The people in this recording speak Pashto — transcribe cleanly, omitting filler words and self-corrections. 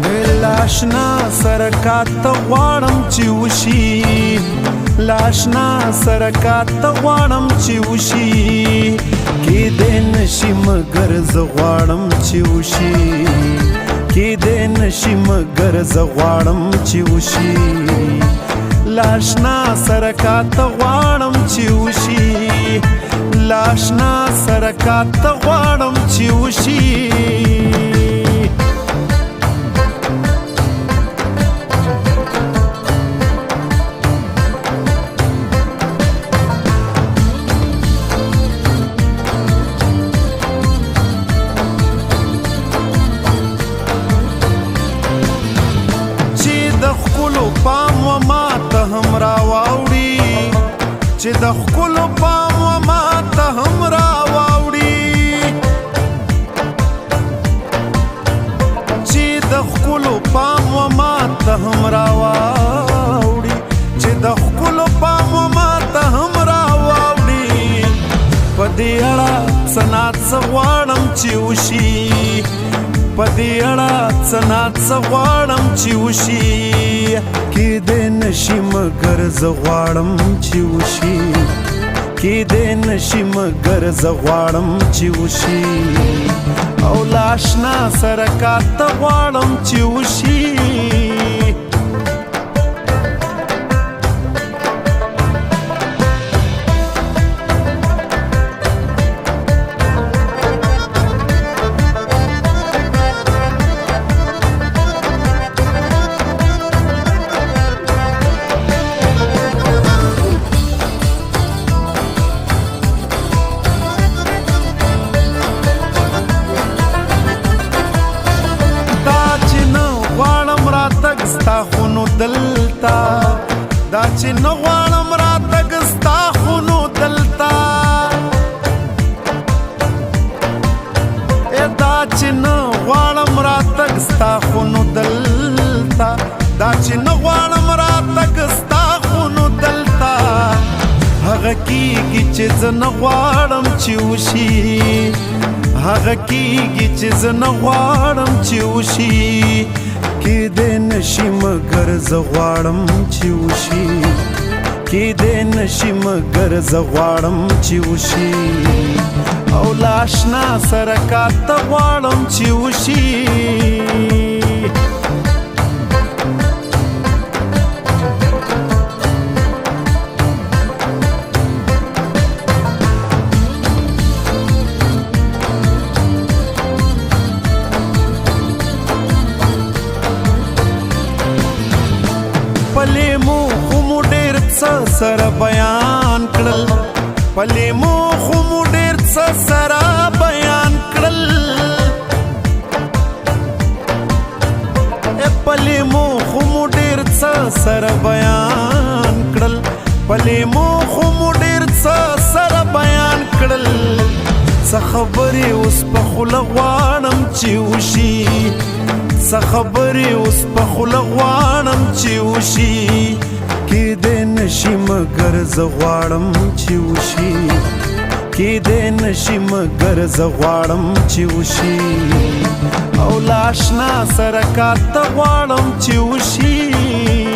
لاشنا سرکات غواړم چې وشي لاشنا سرکات غواړم چې وشي کېدی نشي مګر زه غواړم چې وشي کېدی نشي مګر زه غواړم چې وشي لاشنا سرکات غواړم چې وشي لاشنا سرکات غواړم چې وشي پام و ما ته هم راواوړي چې د ښکلو پام و ما ته هم راواوړي چې د ښکلو پام و ما ته هم راواوړي چې د ښکلو پام و ما ته هم راواوړي په دې اړه څه ناڅه غواړم چې وشي په دې اړه څه ناڅه غواړم چې وشي کېدی نشي مګر زه غواړم چې وشي کېدی نشي مګر زه غواړم چې وشي او لاشنا سرکات غواړم چې وشي ستا خو نو دلتا دا چې نه غواړم راتګ ستا خو نو دلتا دا چې نه غواړم راتګ ستا خو نو دلتا دا چې نه غواړم راتګ ستا خو نو دلتا هغه کېږي چې زه نه غواړم چې وشي هغه کېږي چې زه نه غواړم چې وشي کېدی نشي مګر زه غواړم چې وشي کېدی نشي مګر زه غواړم چې وشي او لاشنا سرکات غواړم چې وشي پلې مو خو مو ډېر څه سره بیان کړل پلې مو خو مو ډېر څه سره بیان کړل پلې مو خو مو ډېر څه سره بیان کړل پلې مو خو مو ډېر څه سره بیان کړل څه خبرې اوس په خوله غواړم چې وشي څه خبرې اوس په خوله غواړم چې وشي کېدی نشي مګر زه غواړم چې وشي کېدی نشي مګر زه غواړم چې وشي او لاشنا سرکات غواړم چې وشي